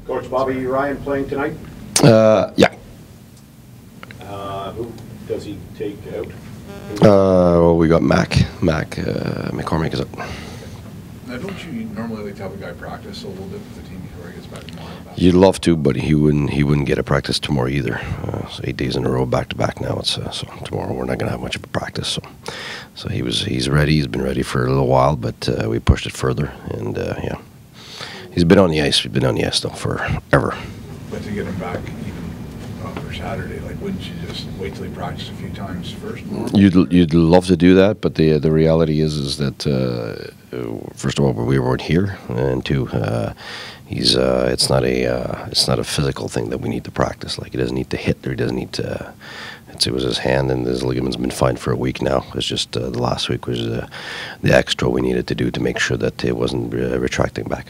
Coach Bobby Ryan playing tonight? Yeah. Who does he take out? Well, we got McCormick is up. Now, don't you normally like to have a guy practice a little bit with the team before he gets back tomorrow? You'd love to, but he wouldn't get a practice tomorrow either. So 8 days in a row, back to back now. It's so tomorrow we're not going to have much of a practice. So he's ready. He's been ready for a little while, but we pushed it further, and yeah, he's been on the ice. He's been on the ice though forever. But to get him back even for Saturday, like, wouldn't you just wait till he practiced a few times first? You'd love to do that, but the reality is that first of all we weren't here, and two, it's not a physical thing that we need to practice. Like, he doesn't need to hit, or he doesn't need to. It was his hand, and his ligament's been fine for a week now. It's just the last week was the extra we needed to do to make sure that it wasn't retracting back.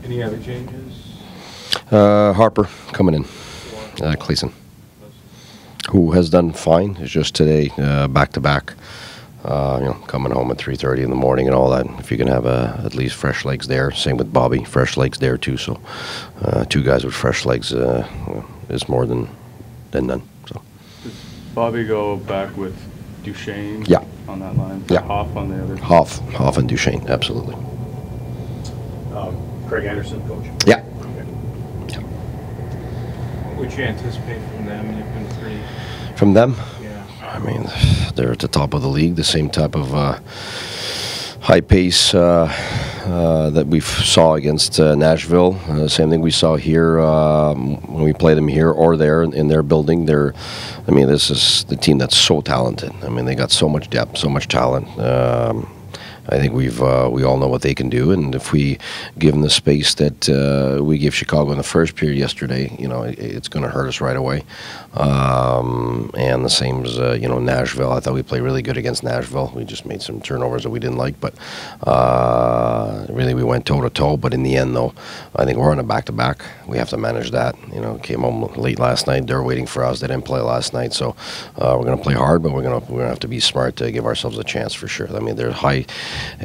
Any other changes? Harper coming in, Clayson, who has done fine. It's just today, back to back. Coming home at 3:30 in the morning and all that. If you can have at least fresh legs there. Same with Bobby, fresh legs there too. So, two guys with fresh legs is more than none. So. Does Bobby go back with Duchesne? Yeah. On that line. Yeah. Hoff on the other. Hoff and Duchesne, absolutely. Craig Anderson, coach. Yeah. What would you anticipate from them? They've been pretty. From them? Yeah. I mean, they're at the top of the league, the same type of high pace that we saw against Nashville. Same thing we saw here when we play them here or there in their building. This is the team that's so talented. I mean, they got so much depth, so much talent. I think we all know what they can do, and if we give them the space that we gave Chicago in the first period yesterday, it's going to hurt us right away. And the same as Nashville. I thought we played really good against Nashville. We just made some turnovers that we didn't like, but really we went toe to toe. But in the end, though, I think we're on a back-to-back. We have to manage that. Came home late last night. They're waiting for us. They didn't play last night, so we're going to play hard, but we're going to have to be smart to give ourselves a chance for sure. I mean, they're high.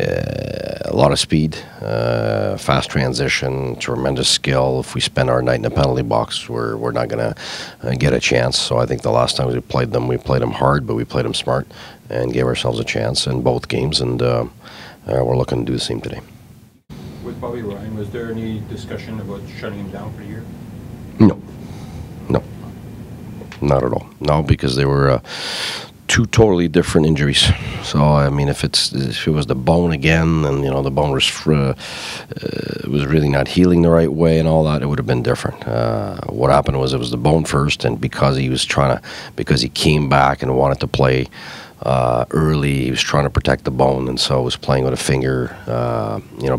A lot of speed, fast transition, tremendous skill. If we spend our night in the penalty box, we're not going to get a chance. So I think the last time we played them hard, but we played them smart and gave ourselves a chance in both games, and we're looking to do the same today. With Bobby Ryan, was there any discussion about shutting him down for a year? No, not at all. No, because they were two totally different injuries. So I mean, if it was the bone again, and the bone was really not healing the right way and all that, it would have been different. What happened was it was the bone first, and because he came back and wanted to play early, he was trying to protect the bone, and so was playing with a finger,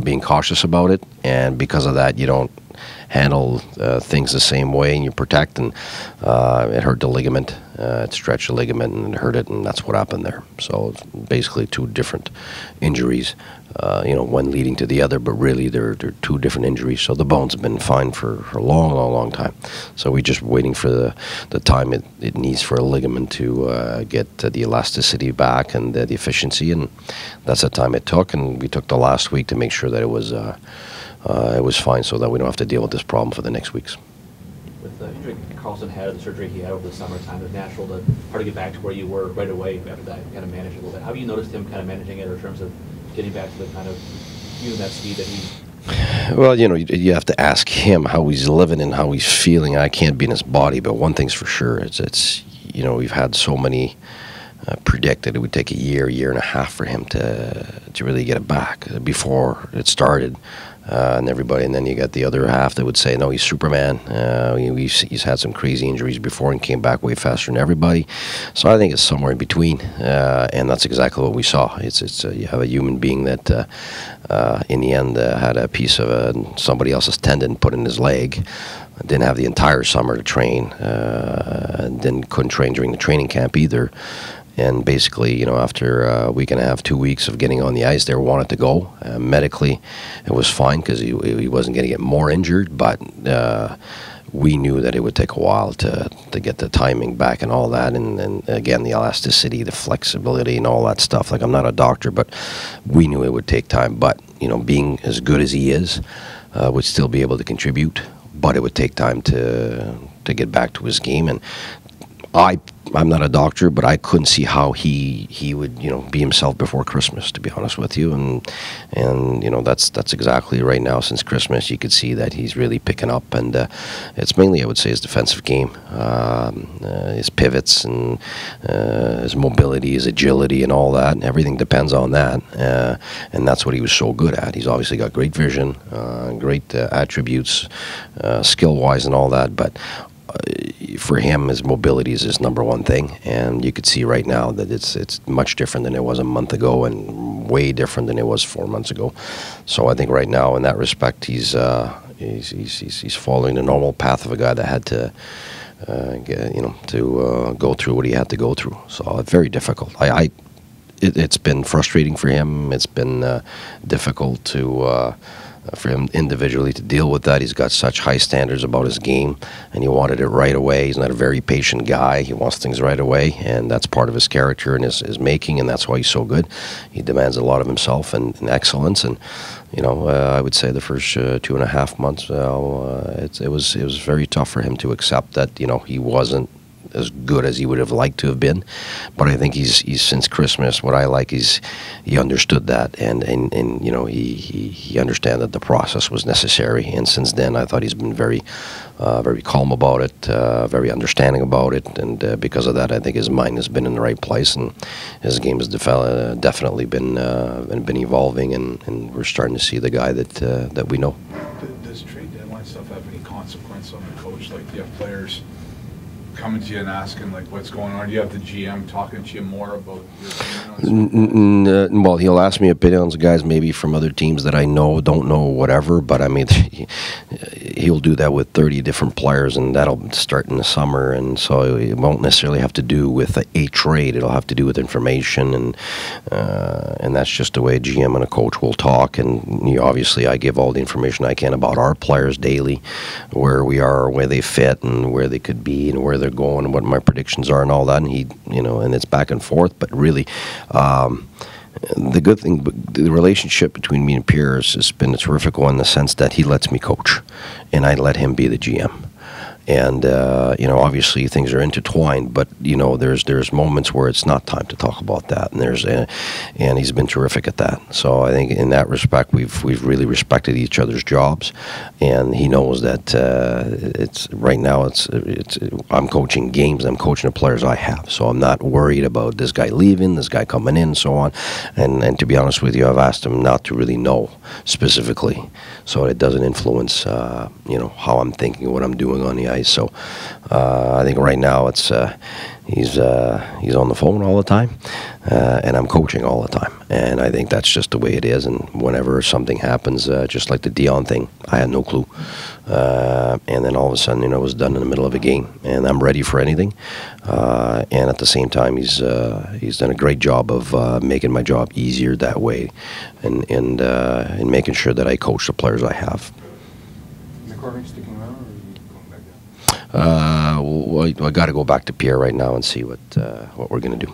being cautious about it, and because of that, you don't handle things the same way, and you protect, and it hurt the ligament. It stretched the ligament and it hurt it, and that's what happened there. So it's basically two different injuries, one leading to the other, but really they're two different injuries. So the bone's been fine for a long time. So we're just waiting for the time it needs for a ligament to get the elasticity back and the efficiency, and that's the time it took. And we took the last week to make sure that it was fine, so that we don't have to deal with this problem for the next weeks. With the injury Carlson had, the surgery he had over the summertime, it was natural to hard to get back to where you were right away after that, kind of manage it a little bit. How have you noticed him kind of managing it, or in terms of getting back to the kind of using that speed that he? Well, you have to ask him how he's living and how he's feeling. I can't be in his body, but one thing's for sure, it's we've had so many predicted it would take a year and a half for him to really get it back before it started. And then you got the other half that would say, no, he's Superman. He's had some crazy injuries before and came back way faster than everybody. So I think it's somewhere in between, and that's exactly what we saw. It's you have a human being that in the end had a piece of somebody else's tendon put in his leg, didn't have the entire summer to train, and then couldn't train during the training camp either. And basically, after a week and a half, 2 weeks of getting on the ice there, wanted to go. Medically, it was fine because he wasn't going to get more injured, but we knew that it would take a while to get the timing back and all that. And again, the elasticity, the flexibility and all that stuff. Like, I'm not a doctor, but we knew it would take time. But, being as good as he is, would still be able to contribute but it would take time to get back to his game. And I'm not a doctor, but I couldn't see how he would, be himself before Christmas, to be honest with you. And that's exactly right now. Since Christmas, you could see that he's really picking up, and it's mainly, I would say, his defensive game, his pivots and his mobility, his agility, and all that. And everything depends on that, and that's what he was so good at. He's obviously got great vision, great attributes, skill-wise, and all that, but for him, his mobility is his number one thing, and you could see right now that it's much different than it was a month ago, and way different than it was 4 months ago. So I think right now, in that respect, he's following the normal path of a guy that had to go through what he had to go through. So it's very difficult. It's been frustrating for him. It's been difficult for him individually to deal with that. He's got such high standards about his game, and he wanted it right away. He's not a very patient guy. He wants things right away, and that's part of his character and his making, and that's why he's so good. He demands a lot of himself and excellence, and I would say the first 2.5 months, it was very tough for him to accept that he wasn't as good as he would have liked to have been. But I think he's since Christmas, what I like is he understood that, and he understand that the process was necessary. And since then, I thought he's been very calm about it, very understanding about it, and because of that, I think his mind has been in the right place, and his game has definitely been evolving, and we're starting to see the guy that we know. Does trade deadline stuff have any consequence on the coach? Like, do you have players coming to you and asking, like, what's going on? Do you have the GM talking to you more about your opinion? Well, he'll ask me opinions of guys maybe from other teams that I don't know, whatever. But I mean, he'll do that with 30 different players, and that'll start in the summer. And so it won't necessarily have to do with a trade. It'll have to do with information, and that's just the way a GM and a coach will talk. And obviously, I give all the information I can about our players daily, where we are, where they fit, and where they could be, and where they're going, and what my predictions are, and all that. And and it's back and forth. But really, the good thing, the relationship between me and Pierre has been a terrific one, in the sense that he lets me coach, and I let him be the GM. And obviously things are intertwined, but there's moments where it's not time to talk about that, and he's been terrific at that. So I think in that respect, we've really respected each other's jobs, and he knows that it's right now. I'm coaching games, I'm coaching the players I have, so I'm not worried about this guy leaving, this guy coming in, and so on. And to be honest with you, I've asked him not to really know specifically, so it doesn't influence how I'm thinking, what I'm doing on the ice. So I think right now it's he's on the phone all the time, and I'm coaching all the time, and I think that's just the way it is. And whenever something happens, just like the Dion thing, I had no clue, and then all of a sudden, it was done in the middle of a game, and I'm ready for anything. And at the same time, he's done a great job of making my job easier that way, and in making sure that I coach the players I have. McCormick sticking around, or are you going back down? Well, I got to go back to Pierre right now and see what we're going to do.